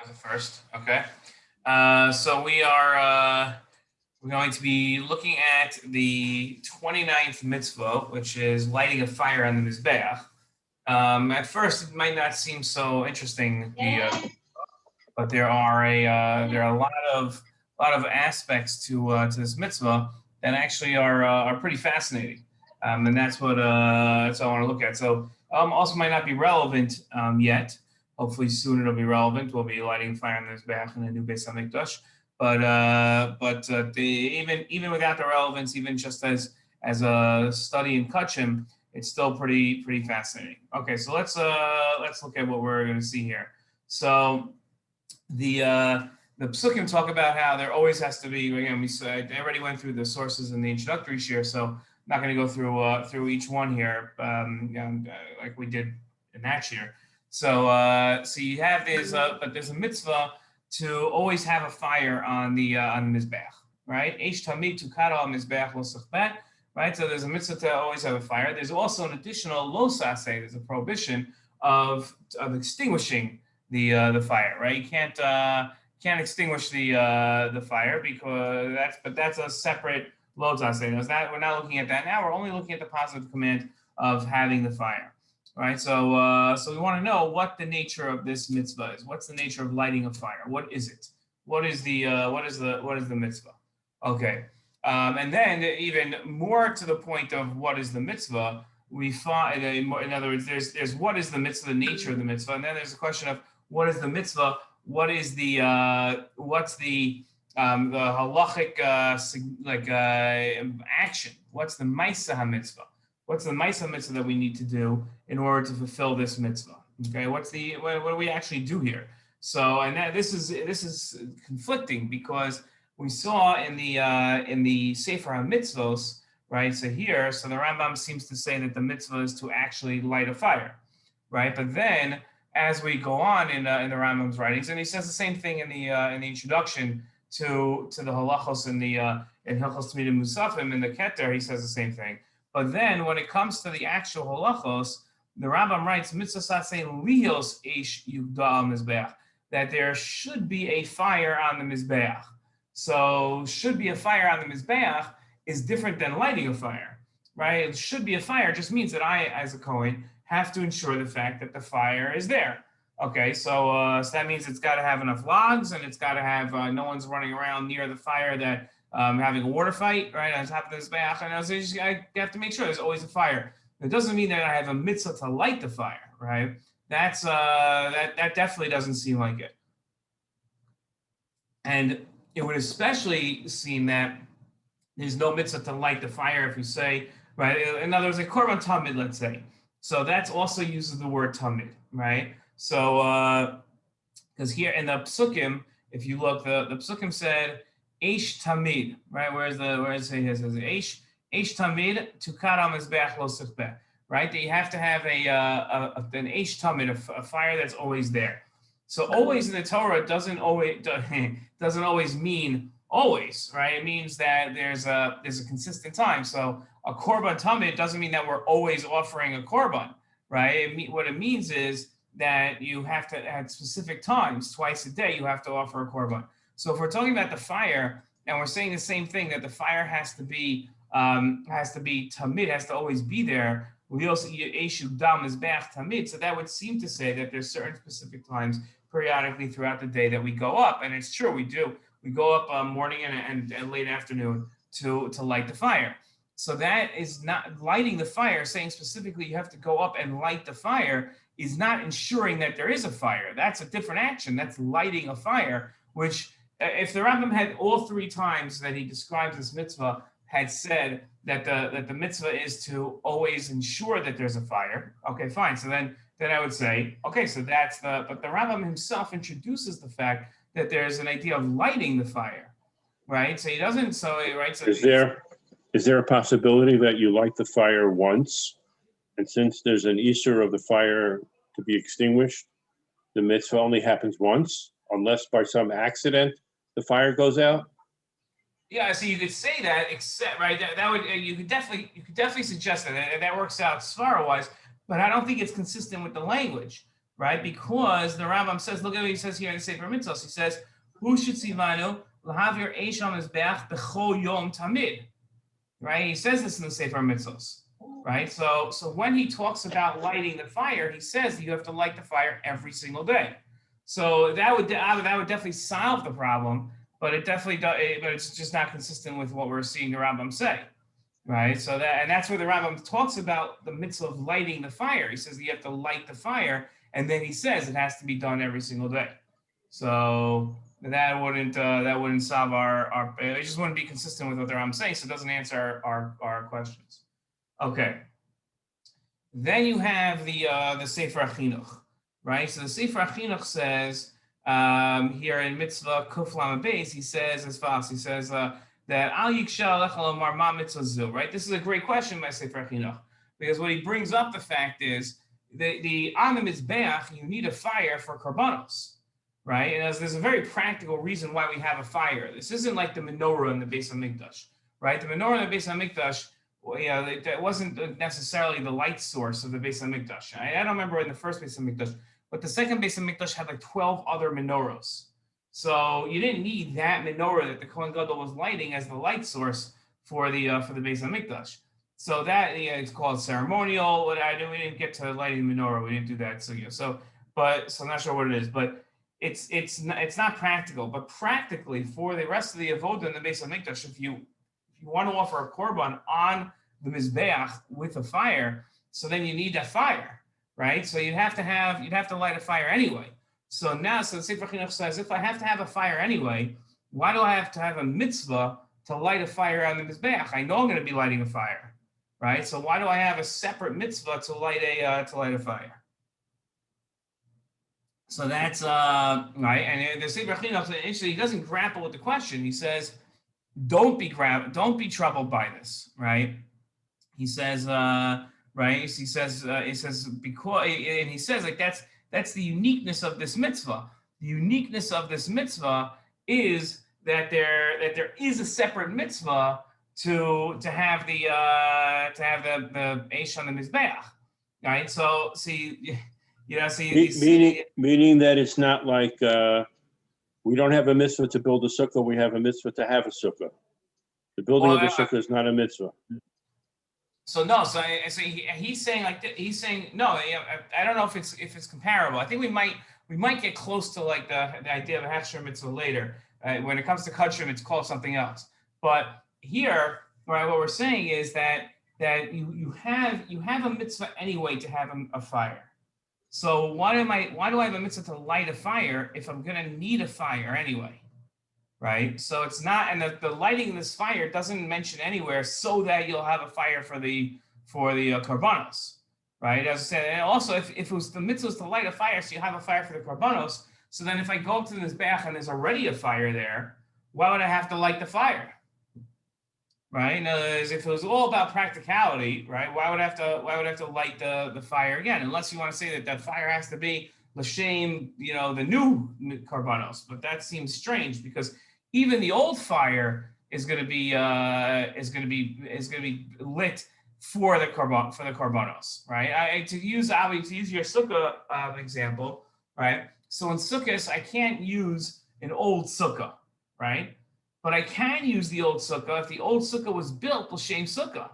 as a first. Okay. So we're going to be looking at the 29th mitzvah, which is lighting a fire on the mizbeach. At first, it might not seem so interesting, but there are a lot of aspects to this mitzvah that actually are pretty fascinating, and that's what I want to look at. So also might not be relevant yet. Hopefully soon it'll be relevant. We'll be lighting a fire on the mizbeach in the new Beis Hamikdash. But even without the relevance, even just as a study in Kachim, it's still pretty fascinating. Okay, so let's look at what we're going to see here. So the psukim talk about how there always has to be. Again, I already went through the sources in the introductory shiur, so I'm not going to go through each one here, like we did in that shiur. So you have but there's a mitzvah to always have a fire on the mizbech, right? Eish tamid tukara al mizbech lo sechbet, right? So there's a mitzvah to always have a fire. There's also an additional lo saseh. There's a prohibition of extinguishing the fire, right? You can't extinguish the fire because that's a separate lo saseh. We're not looking at that now. We're only looking at the positive command of having the fire. Right, so we want to know what the nature of this mitzvah is. What's the nature of lighting a fire? What is it? What is the mitzvah? Okay, and then even more to the point of what is the mitzvah, we find, in other words, there's what is the mitzvah, the nature of the mitzvah, and then there's a question of what is the mitzvah? What is what's the halachic action? What's the ma'aseh mitzvah? What's the ma'aseh mitzvah that we need to do in order to fulfill this mitzvah? Okay, what do we actually do here? So, and this is conflicting because we saw in the Sefer HaMitzvos, right? So the Rambam seems to say that the mitzvah is to actually light a fire, right? But then as we go on in the Rambam's writings, and he says the same thing in the introduction to the halachos in Hilchos Tamidim Musafim in the Keter, he says the same thing. But then when it comes to the actual halachos, the Rambam writes, mitzvah saseh lios eish yugda mizbeach, that there should be a fire on the mizbeach. So should be a fire on the mizbeach is different than lighting a fire, right? It should be a fire just means that I, as a Kohen, have to ensure the fact that the fire is there. Okay, so that means it's got to have enough logs and it's got to have no one's running around near the fire that having a water fight, right? On top of this mizbeach, and I have to make sure there's always a fire. It doesn't mean that I have a mitzvah to light the fire, right? That's that definitely doesn't seem like it. And it would especially seem that there's no mitzvah to light the fire if you say, right? In other words, a korban tamid, let's say. So that's also uses the word tamid, right? So because here in the psukim, if you look, the psukim said eish tamid, right? Where it says eish tamid tukar al mizbeach lo sechbeh, right? That you have to have an eish tamid, a fire that's always there. So always in the Torah doesn't always mean always, right? It means that there's a consistent time. So a korban tamid doesn't mean that we're always offering a korban, right? What it means is that you have to, at specific times, twice a day, you have to offer a korban. So if we're talking about the fire, and we're saying the same thing, that the fire has to be tamid, has to always be there. We also eshu dam is bach tamid. So that would seem to say that there's certain specific times periodically throughout the day that we go up, and it's true, we do. We go up morning and late afternoon to light the fire. So that is not lighting the fire, saying specifically you have to go up and light the fire is not ensuring that there is a fire. That's a different action. That's lighting a fire, which if the Rambam had all three times that he describes this mitzvah had said that the mitzvah is to always ensure that there's a fire, okay, fine. So then I would say, okay, so but the Rambam himself introduces the fact that there's an idea of lighting the fire, right? So he doesn't, right? So is there a possibility that you light the fire once, and since there's an issur of the fire to be extinguished, the mitzvah only happens once, unless by some accident the fire goes out? Yeah, so you could say that, except right. That would you could definitely suggest that, and that works out svara wise. But I don't think it's consistent with the language, right? Because the Rambam says, look at what he says here in the Sefer Mitzvos. He says, "Who should see Vanu l'havir eish al mizbeach b'chol yom tamid." Right? He says this in the Sefer Mitzvos. Right? So when he talks about lighting the fire, he says you have to light the fire every single day. So that would definitely solve the problem, but it definitely does. But it's just not consistent with what we're seeing the Rambam say. Right? So that's where the Rambam talks about the mitzvah of lighting the fire. He says you have to light the fire, and then he says it has to be done every single day. So that wouldn't solve our it just wouldn't be consistent with what the Rambam saying. So it doesn't answer our questions. Okay. Then you have the Sefer HaChinuch, right? So the Sefer HaChinuch says here in Mitzvah Kuf Lamed Beis, he says as follows. He says that Al Yikshal Alecha Lomar Ma Mitzvah Zu, right? This is a great question by Sefer HaChinuch, because what he brings up the fact is on the mizbeach you need a fire for korbanos, right? And there's a very practical reason why we have a fire. This isn't like the menorah in the Beis HaMikdash, right? The menorah in the Beis HaMikdash, that wasn't necessarily the light source of the Beis HaMikdash. I don't remember in the first Beis HaMikdash, but the second Beis HaMikdash had like 12 other menorahs. So you didn't need that menorah that the Kohen Gadol was lighting as the light source for the Beis HaMikdash. So that it's called ceremonial. We didn't get to lighting the menorah. We didn't do that. So I'm not sure what it is, but it's not practical. But practically for the rest of the avodah in the Beis HaMikdash, if you want to offer a korban on the mizbeach with a fire, so then you need that fire, right? So you'd have to light a fire anyway. So the Sefer Chinuch says, if I have to have a fire anyway, why do I have to have a mitzvah to light a fire on the mizbeach? I know I'm going to be lighting a fire, right? So why do I have a separate mitzvah to light a fire? So that's right. And the Sefer Chinuch, actually, he doesn't grapple with the question. He says, don't be troubled by this, right? He says, right? He says because, and he says like that's the uniqueness of this mitzvah. The uniqueness of this mitzvah is that there is a separate mitzvah to have the eish on the mizbeach, right? So meaning that it's not like. We don't have a mitzvah to build a sukkah. We have a mitzvah to have a sukkah. The building of the sukkah is not a mitzvah. So no. So he's saying like he's saying no. I don't know if it's comparable. I think we might get close to like the idea of a hechsher mitzvah later. When it comes to kudshim, it's called something else. But here, right, what we're saying is that you have a mitzvah anyway to have a fire. So why do I have a mitzvah to light a fire if I'm going to need a fire anyway, right? So it's not, and the lighting of this fire doesn't mention anywhere so that you'll have a fire for the korbanos, right? As I said, and also if it was the mitzvah was to light a fire, so you have a fire for the korbanos. So then if I go up to this mizbeach and there's already a fire there, why would I have to light the fire? Right? In other words, if it was all about practicality, right? Why would I have to light the fire again? Unless you want to say that fire has to be l'shem, the new korbanos. But that seems strange because even the old fire is going to be lit for the korbanos, right? To use your sukkah example, right? So in sukkahs, I can't use an old sukkah, right? But I can use the old sukkah if the old sukkah was built l'shem sukkah,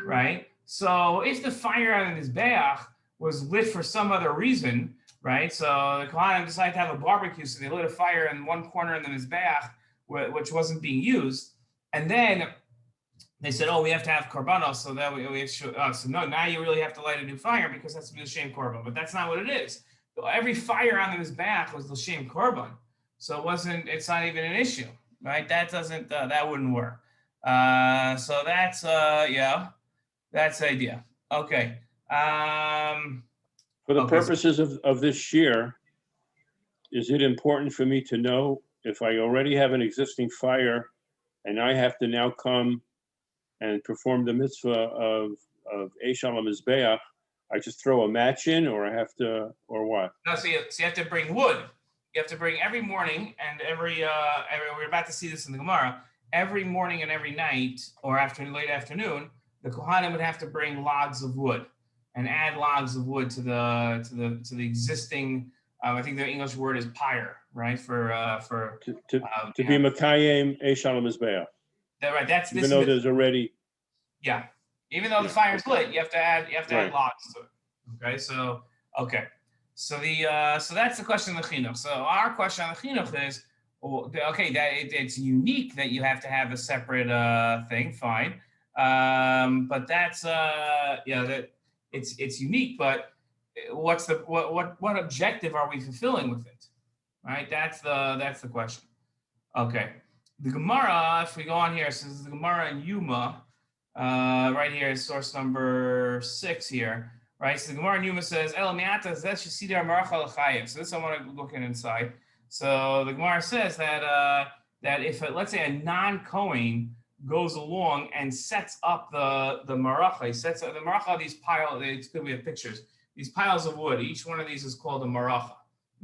right? So if the fire on the mizbeach was lit for some other reason, right? So the Kohanim decided to have a barbecue, so they lit a fire in one corner in the mizbeach, which wasn't being used, and then they said, "Oh, we have to have korbanos, so that we should." So no, now you really have to light a new fire because that's l'shem korban. But that's not what it is. So every fire on the mizbeach was l'shem korban, so it's not even an issue. Right, that wouldn't work. So that's that's the idea. Okay. For the purposes of this shiur, is it important for me to know if I already have an existing fire, and I have to now come and perform the mitzvah of eish al mizbeach? I just throw a match in, or I have to, or what? No, so you have to bring wood. You have to bring every morning and we're about to see this in the Gemara, every morning and every night or late afternoon, the Kohanim would have to bring logs of wood. and add logs of wood to the existing. I think the English word is pyre, right? To be Makayim Eish al Mizbah. Right. That's even though there's already. Yeah. Even though the fire's lit, you have to add logs to it. Okay. So so that's the question of the chinuch. So our question on the chinuch is, okay, that it's unique that you have to have a separate thing, fine. But that's that it's unique, but what objective are we fulfilling with it? Right? That's the question. Okay. The Gemara, if we go on here, says the Gemara in Yuma, right here is source number 6 here. Right, so the Gemara in Yuma says, so this I want to look inside. So the Gemara says that if let's say a non-Kohen goes along and sets up the maracha, he sets up the maracha, these piles, it's good we have pictures, these piles of wood, each one of these is called a maracha.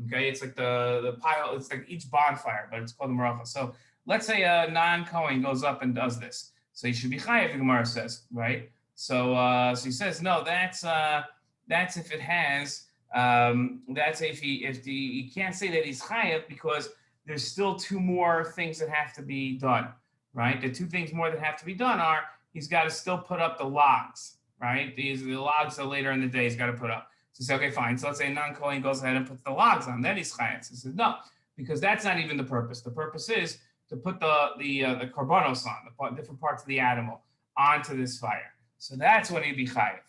Okay, it's like the pile, it's like each bonfire, but it's called a maracha. So let's say a non-Kohen goes up and does this. So he should be chayav, the Gemara says, right? So he says, no, that's if it has, that's if he can't say that he's chayav because there's still 2 more things that have to be done, right? The 2 things more that have to be done are he's got to still put up the logs, right? The logs that later in the day he's got to put up. So he said, okay, fine. So let's say a non-Kohen goes ahead and puts the logs on, then he's chayav. So he said, no, because that's not even the purpose. The purpose is to put the korbanos on, the different parts of the animal onto this fire. So that's when he'd be chayav.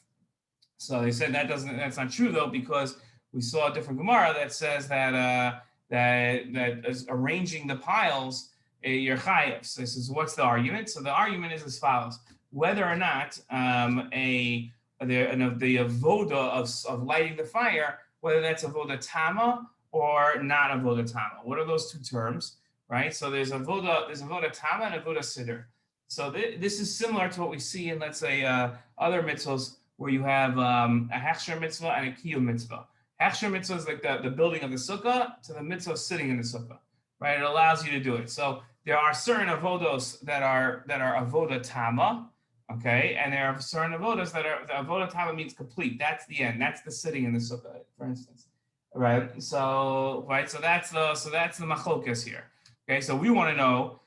So they said that's not true though, because we saw a different Gemara that says that is arranging the piles, you're chayav. So this is what's the argument? So the argument is as follows: whether or not the avodah of lighting the fire, whether that's avodah tamah or not avodah tamah. What are those 2 terms? Right? So there's avodah tamah and avodah siddur. So this is similar to what we see in, let's say, other mitzvahs where you have a hechsher mitzvah and a kiyum mitzvah. Hechsher mitzvah is like the building of the sukkah to the mitzvah of sitting in the sukkah, right? It allows you to do it. So there are certain avodos that are avodah tamah, okay, and there are certain avodas that are the avodah tamah means complete. That's the end. That's the sitting in the sukkah, for instance, right? So that's the machlokes here. Okay, so we want to know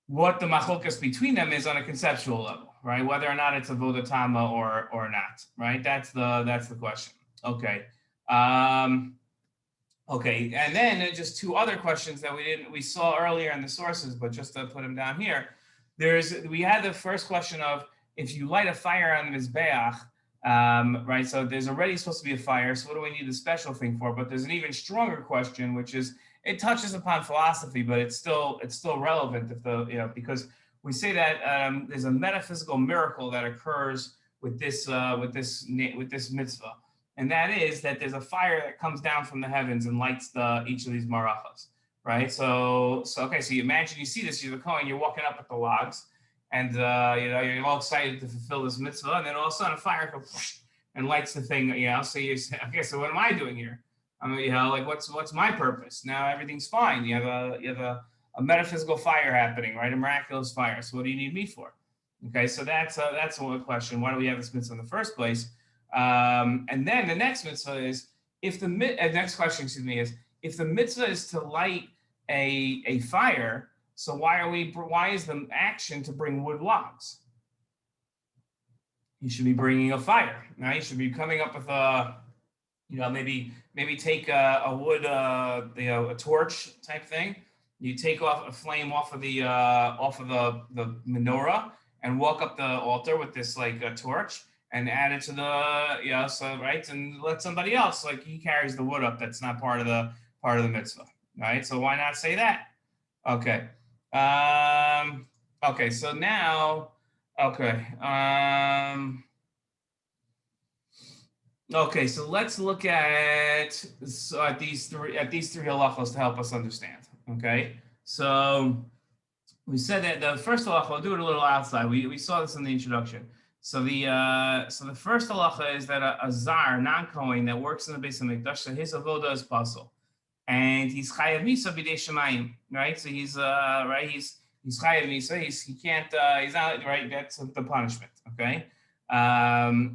what the machlokes between them is on a conceptual level, right? Whether or not it's avodah tamah or not, right? That's the question. Okay. Okay, and then just 2 other questions that we saw earlier in the sources, but just to put them down here, we had the first question of if you light a fire on the mizbeach, right? So there's already supposed to be a fire, so what do we need the special thing for? But there's an even stronger question, which is it touches upon philosophy, but it's still relevant because we say that there's a metaphysical miracle that occurs with this mitzvah, and that is that there's a fire that comes down from the heavens and lights each of these marachas, right? So okay, so you imagine you see this, you're the Kohen, you're walking up with the logs, and you're all excited to fulfill this mitzvah, and then all of a sudden a fire goes and lights the thing, So you say, okay, so what am I doing here? Like what's my purpose? Now everything's fine. You have a metaphysical fire happening, right? A miraculous fire. So what do you need me for? Okay, so that's one question. Why do we have this mitzvah in the first place? And then the next mitzvah is next question, is if the mitzvah is to light a fire, so why is the action to bring wood logs? You should be bringing a fire. Right? You should be coming up with maybe take a wood, a torch type thing. You take off a flame off of the menorah and walk up the altar with this like a torch and add it to the and let somebody else, like he carries the wood up. That's not part of the mitzvah, right? So why not say that? Okay. Okay. So now, okay. Okay, so let's look at these three halachos to help us understand. Okay, so we said that the first halacha, we'll do it a little outside. We saw this in the introduction. So the first halacha is that a zar, non-Kohen, that works in the Beis Hamikdash, so his avodah is pasul, and he's chayav misa b'dei shemayim, right? So he's chayav misa. He can't. He's not right. That's the punishment. Okay.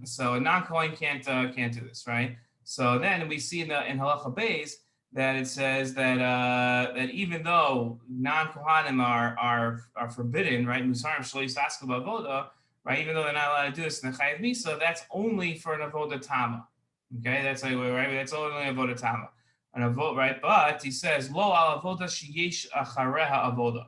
So a non-Kohen can't do this, right? So then we see in Halacha Beis that it says that that even though non-Kohanim are forbidden, right? Musarim shlo yisasku b'avodah, right? Even though they're not allowed to do this in the Chayav Misa, that's only for an avodah tamah. Okay, that's like, right. That's only avodah tamah, an avodah, right? But he says lo al avodah sheyesh achareha avodah,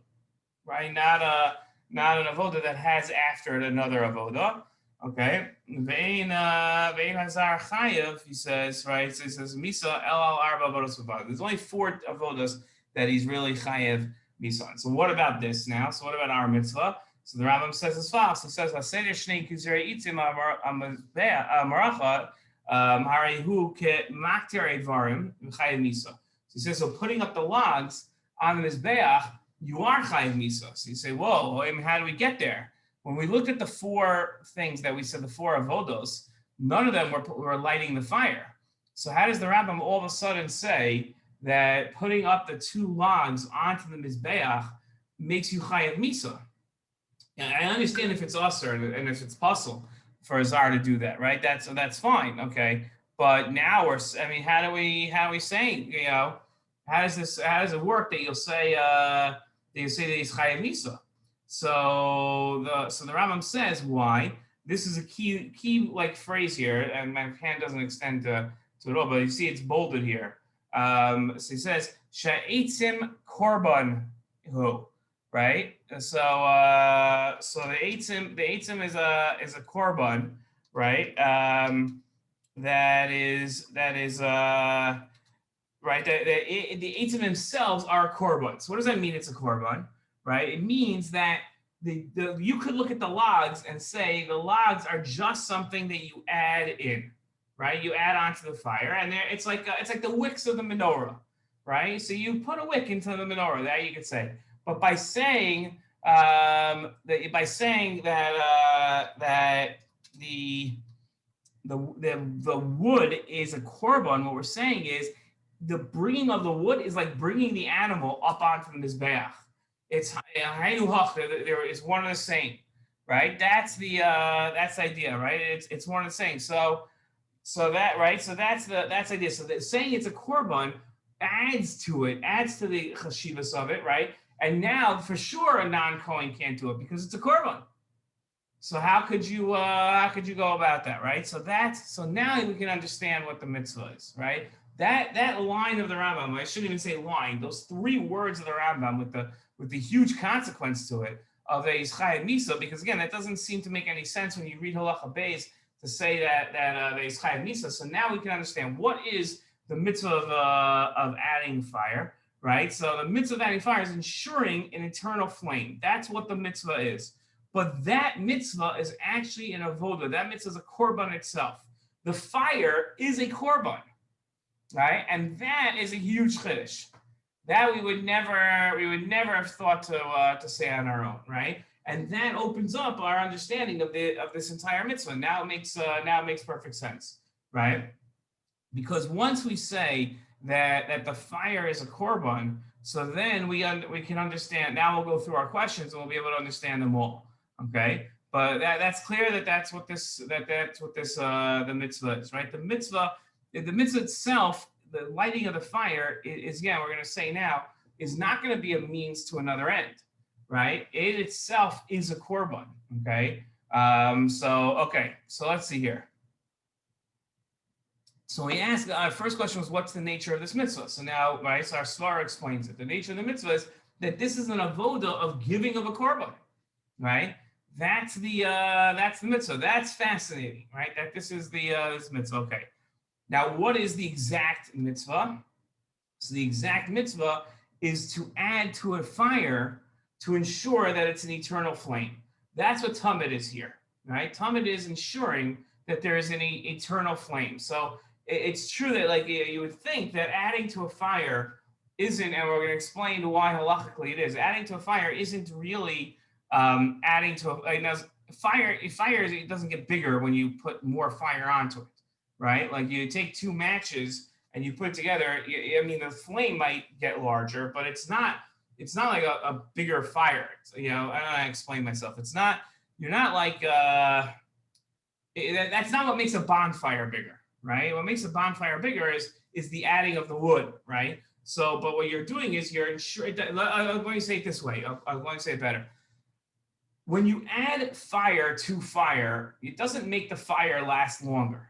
right? Not an avodah that has after it another avodah. Okay, ve'ein hazar chayav, he says, right? So he says misa el al arba avodas v'avad. There's only 4 avodas that he's really chayav misa on. So what about this now? So what about our mitzvah? So the Rambam says as follows. He says haseder shnei kizirei itzim amaracha harihu ke makter evarim v'chayav misa. So he says, so putting up the logs on the mizbeach, you are chayav misa. So you say, whoa, I mean, how do we get there? When we looked at the 4 things that we said, the 4 avodos, none of them were lighting the fire. So how does the Rambam all of a sudden say that putting up the 2 logs onto the mizbeach makes you chayav misa? And I understand if it's usher and if it's possible for a zar to do that, right? That's fine, okay. But now how do we say, how does it work that you'll say that he's chayav misa? So the Rambam says why. This is a key like phrase here, and my hand doesn't extend to it all, but you see it's bolded here. So he says she'etzim korban hu, right? So the eitzim is a korban, right? That is right. The eitzim themselves are korbans. What does that mean? It's a korban. Right? It means that you could look at the logs and say the logs are just something that you add in, right? You add onto the fire, and it's like the wicks of the menorah, right? So you put a wick into the menorah. That you could say, but by saying that the wood is a korban, what we're saying is the bringing of the wood is like bringing the animal up onto the mizbeach. It's there is one and the same, right? That's the idea, right? It's one and the same. So that right. So that's the idea. So saying it's a korban adds to the chashivas of it, right? And now for sure a non-Kohen can't do it because it's a korban. So how could you go about that, right? So now we can understand what the mitzvah is, right? That line of the Rambam, I shouldn't even say line, those 3 words of the Rambam with the huge consequence to it of a chayav misa, because again, that doesn't seem to make any sense when you read Halacha Beis to say that is chayav misa. So now we can understand what is the mitzvah of adding fire, right? So the mitzvah of adding fire is ensuring an eternal flame. That's what the mitzvah is. But that mitzvah is actually an avodah. That mitzvah is a korban itself. The fire is a korban, right? And that is a huge chiddush. That we would never have thought to say on our own, right? And that opens up our understanding of this entire mitzvah. Now it makes perfect sense, right? Because once we say that the fire is a korban, so then we can understand. Now we'll go through our questions and we'll be able to understand them all, okay? But that's clear that's what the mitzvah is, right? The mitzvah itself, the lighting of the fire is we're going to say now, is not going to be a means to another end, right? It itself is a korban, okay? So let's see here. So we asked, our first question was, what's the nature of this mitzvah? So now, right, so our Svara explains it. The nature of the mitzvah is that this is an avodah of giving of a korban, right? That's the mitzvah. That's fascinating, right? That this is this mitzvah, okay. Now, what is the exact mitzvah? So the exact mitzvah is to add to a fire to ensure that it's an eternal flame. That's what tamid is here, right? Tamid is ensuring that there is an eternal flame. So it's true that like you would think that adding to a fire isn't, and we're going to explain why halachically it is, adding to a fire isn't really adding to fire. It doesn't get bigger when you put more fire onto it. Right? Like you take 2 matches and you put it together. I mean, the flame might get larger, but it's not like a bigger fire. I don't know how to explain myself. You're not like, That's not what makes a bonfire bigger, right? What makes a bonfire bigger is the adding of the wood, right? So, but what you're doing is you're ensuring. I'm going to say it this way. I'm going to say it better. When you add fire to fire, it doesn't make the fire last longer,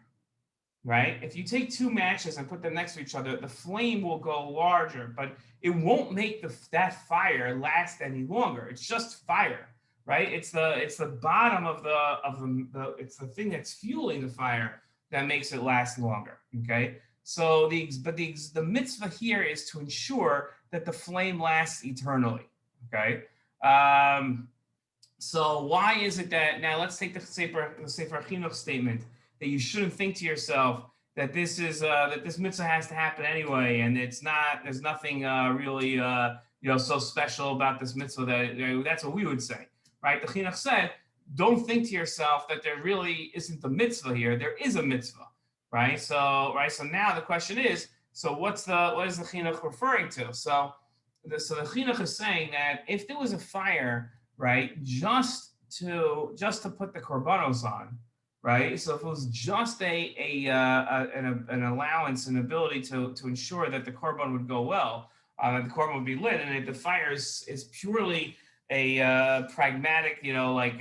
right? If you take two matches and put them next to each other, the flame will go larger, but it won't make that fire last any longer. It's just fire, right? It's the bottom of the it's the thing that's fueling the fire that makes it last longer. Okay. So the mitzvah here is to ensure that the flame lasts eternally. Okay. So why is it that now let's take the Sefer Chinuch statement that you shouldn't think to yourself that this is that this mitzvah has to happen anyway, and it's not. There's nothing really so special about this mitzvah that that's what we would say, right? The Chinuch said, don't think to yourself that there really isn't a mitzvah here. There is a mitzvah, right? So now the question is, so what is the Chinuch referring to? So the Chinuch is saying that if there was a fire, right, just to put the korbanos on, right? So if it was just an allowance, an ability to ensure that the korban would go well, that the korban would be lit, and if the fire is purely a pragmatic, it's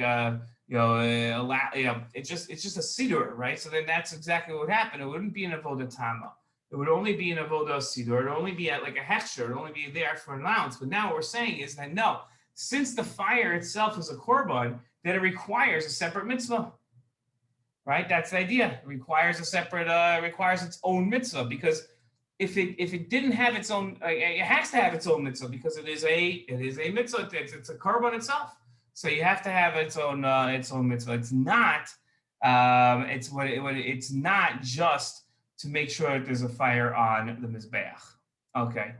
just a siddur, right? So then that's exactly what would happen. It wouldn't be an avodah tamah. It would only be an avodah siddur. It would only be like a hechsher. It would only be there for an allowance. But now what we're saying is that no, since the fire itself is a korban, that it requires a separate mitzvah, right? That's the idea. It requires a separate, requires its own mitzvah, because if it didn't have its own, it has to have its own mitzvah because it is a mitzvah. It's a korban itself. So you have to have its own mitzvah. It's not it's not just to make sure that there's a fire on the mizbeach. Okay,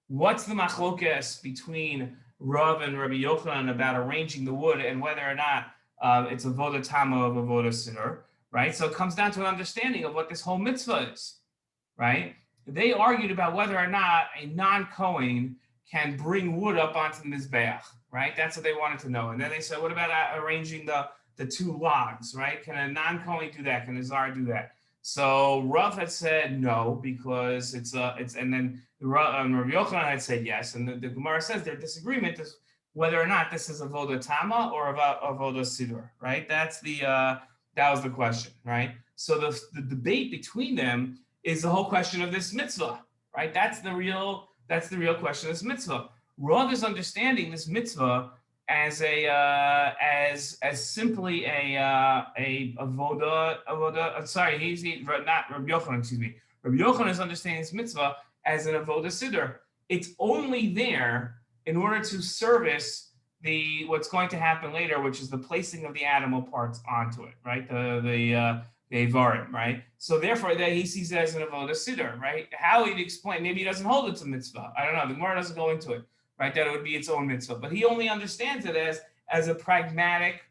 what's the machlokes between Rav and Rebbi Yochanan about arranging the wood and whether or not it's avodah tamah of avodah siddur, right? So it comes down to an understanding of what this whole mitzvah is, right? They argued about whether or not a non-Kohen can bring wood up onto the mizbeach, right? That's what they wanted to know. And then they said, what about arranging the two logs, right? Can a non-Kohen do that? Can a Zar do that? So Rav had said no, because and then Rabbi Yochanan had said yes. And the Gemara says their disagreement is whether or not this is avodah tamah or avodah siddur, right? That was the question, right? So the debate between them is the whole question of this mitzvah, right? That's the real question of this mitzvah. Rav is understanding this mitzvah as as simply a avodah. Sorry, he's not Rabbi Yochanan. Excuse me. Rabbi Yochanan is understanding this mitzvah as an avodah siddur. It's only there in order to service what's going to happen later, which is the placing of the animal parts onto it, right? The Avarim, right? So therefore, that he sees it as an avodah siddur, right? How he'd explain, maybe he doesn't hold it to mitzvah. I don't know. The Gemara doesn't go into it, right? That it would be its own mitzvah, but he only understands it as a pragmatic,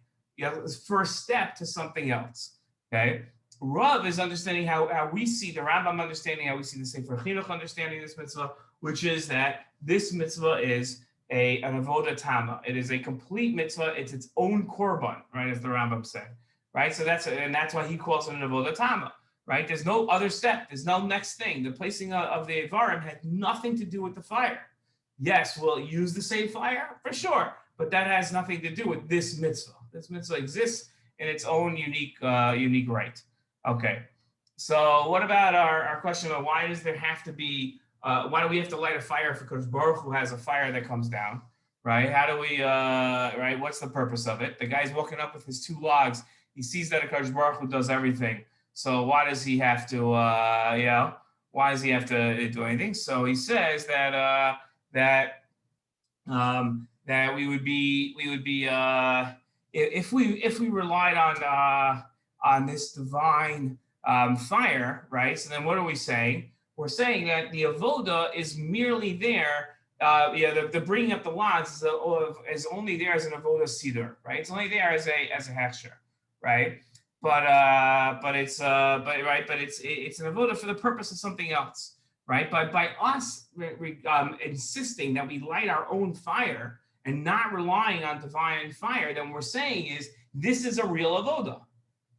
first step to something else. Okay. Rav is understanding how we see the Rambam understanding, how we see the Sefer Chinuch understanding this mitzvah, which is that this mitzvah is an avodah tamah. It is a complete mitzvah. It's its own korban, right? As the Rambam said. Right, so that's why he calls it an avodah tamah, right? There's no other step. There's no next thing. The placing of the avarim had nothing to do with the fire. Yes, we'll use the same fire for sure, but that has nothing to do with this mitzvah. This mitzvah exists in its own unique right. Okay, so what about our question about why does there have to be? Why do we have to light a fire for Kodesh Baruch Hu has a fire that comes down, right? How do we? Right, what's the purpose of it? The guy's walking up with his two logs. He sees that Akash Baruch Hu does everything. So why does he have to, why does he have to do anything? So he says that we would be if we relied on this divine fire, right? So then what are we saying? We're saying that the avodah is merely there. The bringing up the logs is only there as an avodah siddur, right? It's only there as a hechsher. Right, but it's an avodah for the purpose of something else, right? But by us insisting that we light our own fire and not relying on divine fire, then we're saying is this is a real avodah,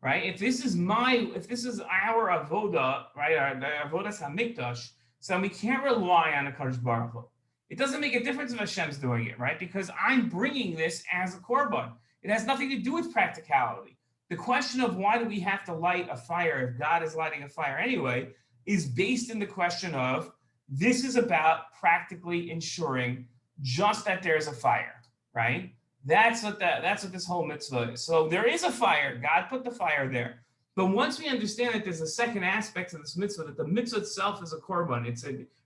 right? If this is our avodah, right, our avodas hamikdash, so we can't rely on the Kadosh Baruch Hu. It doesn't make a difference if Hashem's doing it, right? Because I'm bringing this as a korban. It has nothing to do with practicality. The question of why do we have to light a fire if God is lighting a fire anyway is based in the question of this is about practically ensuring just that there's a fire, right? That's what this whole mitzvah is. So there is a fire. God put the fire there. But once we understand that there's a second aspect to this mitzvah, that the mitzvah itself is a korban,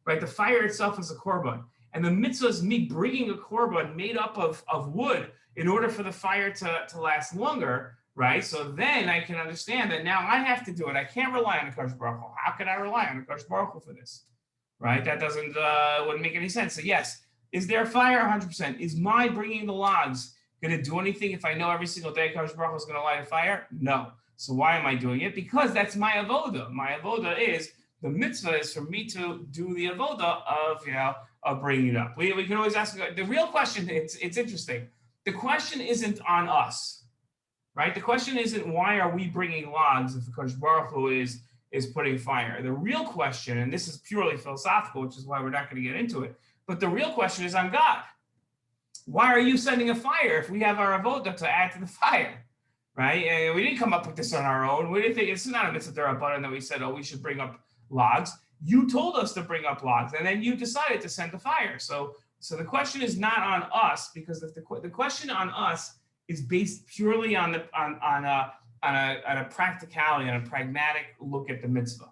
right? The fire itself is a korban. And the mitzvah is me bringing a korban made up of wood in order for the fire to last longer, right? So then I can understand that now I have to do it. I can't rely on the Kadosh Baruch Hu. How can I rely on the Kadosh Baruch Hu for this, right? That wouldn't make any sense. So yes, is there a fire? 100%. Is my bringing the logs going to do anything if I know every single day Kadosh Baruch Hu is going to light a fire? No. So why am I doing it? Because that's my avodah. My avodah is, the mitzvah is for me to do the avodah of bringing it up. We can always ask, the real question, it's interesting. The question isn't on us, right? The question isn't why are we bringing logs if the Kadosh Baruch Hu is putting fire. The real question, and this is purely philosophical, which is why we're not going to get into it, but the real question is on God. Why are you sending a fire if we have our avodah to add to the fire? Right? And we didn't come up with this on our own. We didn't think it's not a mitzvah derabanan that we said, oh, we should bring up logs. You told us to bring up logs, and then you decided to send the fire. So the question is not on us, because if the question on us is based purely on a practicality, on a pragmatic look at the mitzvah.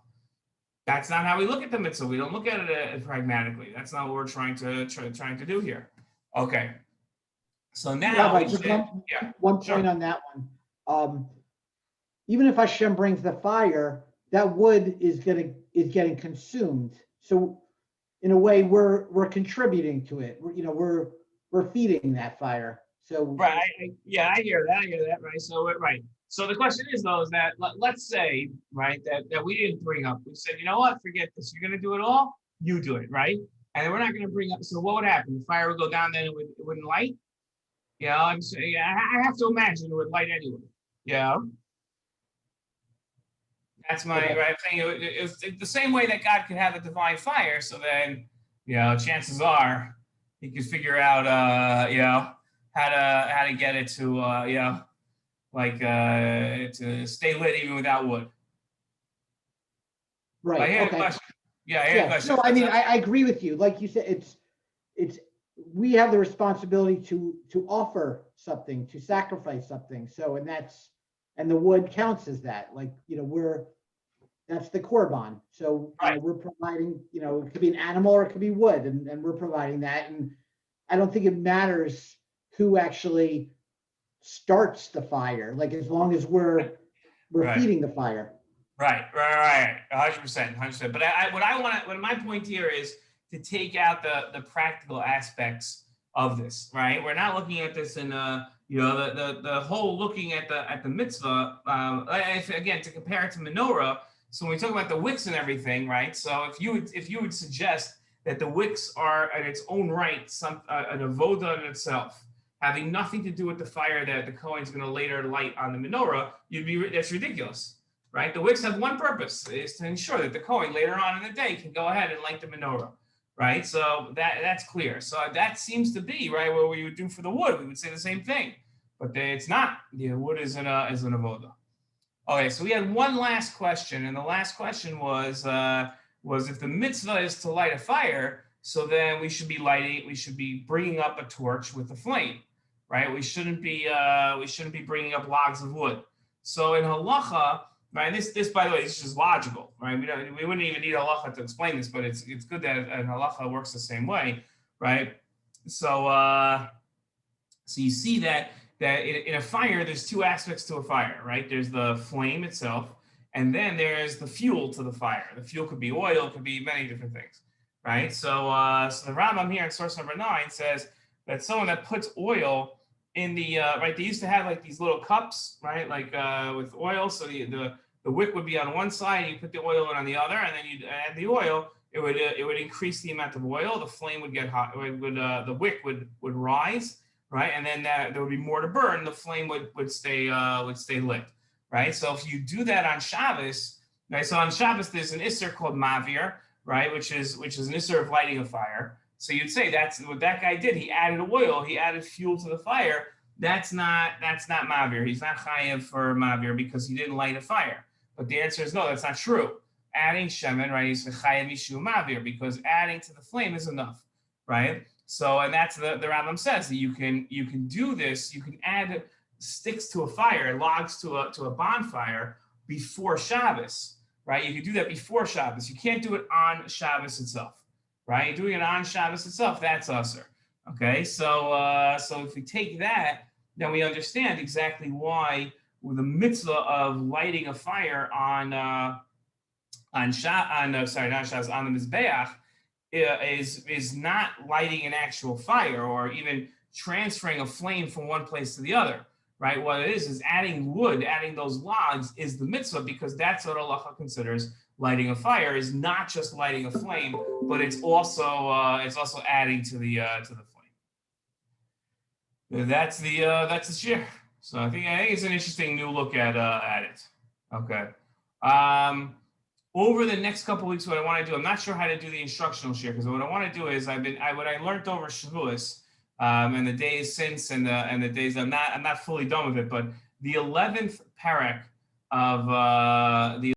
That's not how we look at the mitzvah. We don't look at it pragmatically. That's not what we're trying to do here. Okay. So now, Rabbi, one point on that one. Even if Hashem brings the fire, that wood is getting consumed. So in a way, we're contributing to it. We're feeding that fire. So right, I hear that, right? So the question is though, is that let's say, right, that we didn't bring up. We said, you know what, forget this. You're going to do it all. You do it, right? And then we're not going to bring up. So what would happen? The fire would go down, then it wouldn't light. I'm saying, I have to imagine it would light anyway. That's my right thing. It's the same way that God could have a divine fire. So then, chances are he could figure out, how to get it to, to stay lit even without wood. Right. I hear the question. I hear the question. No, I mean, I agree with you. Like you said, it's we have the responsibility to offer something, to sacrifice something. So, and the wood counts as that. Like, that's the korban. So right. We're providing, it could be an animal or it could be wood, and we're providing that. And I don't think it matters who actually starts the fire. Like, as long as we're right. feeding the fire. Right. 100%. But my point here is to take out the practical aspects of this, right? We're not looking at this in the whole looking at the mitzvah. Again, to compare it to menorah. So when we talk about the wicks and everything, right? So if you would suggest that the wicks are in its own right an avodah in itself, having nothing to do with the fire that the Kohen's going to later light on the menorah, that's ridiculous, right? The wicks have one purpose, is to ensure that the Kohen later on in the day can go ahead and light the menorah, right? So that's clear. So that seems to be right what we would do for the wood. We would say the same thing, but it's not. The wood is an avodah. Okay, so we had one last question, and the last question was if the mitzvah is to light a fire, so then we should be bringing up a torch with a flame, right? We shouldn't be bringing up logs of wood. So in halacha, right? This by the way is just logical, right? We wouldn't even need halacha to explain this, but it's good that an halacha works the same way, right? So you see that in a fire, there's two aspects to a fire, right? There's the flame itself, and then there's the fuel to the fire. The fuel could be oil, it could be many different things, right? So the Rambam here in source number 9 says that someone that puts oil in the right, they used to have like these little cups, right? Like with oil, so the wick would be on one side, you put the oil in on the other, and then you'd add the oil. It would increase the amount of oil. The flame would get hot. The wick would rise, right? And then there would be more to burn. The flame would stay lit, right? So if you do that on Shabbos, right? So on Shabbos there's an isser called mavir, right? Which is an isser of lighting a fire. So you'd say that's what that guy did. He added oil, he added fuel to the fire. That's not mavir. He's not chayav for mavir because he didn't light a fire. But the answer is no, that's not true. Adding shemen, right, is chayav ishu mavir because adding to the flame is enough, right? So, and that's the Rambam says that you can do this. You can add sticks to a fire, logs to a bonfire before Shabbos, right? You can do that before Shabbos. You can't do it on Shabbos itself, right? Doing it on Shabbos itself, that's usher. Okay, so if we take that, then we understand exactly why with the mitzvah of lighting a fire on the mizbeach is not lighting an actual fire or even transferring a flame from one place to the other, right? What it is adding wood, adding those logs is the mitzvah because that's what Allah considers lighting a fire is not just lighting a flame, but it's also adding to the flame. That's the shiur. So I think it's an interesting new look at it. Okay. Over the next couple of weeks, what I want to do, I'm not sure how to do the instructional shiur because what I want to do is what I learned over Shavuos and the days since and the days I'm not fully done with it, but the 11th parak of the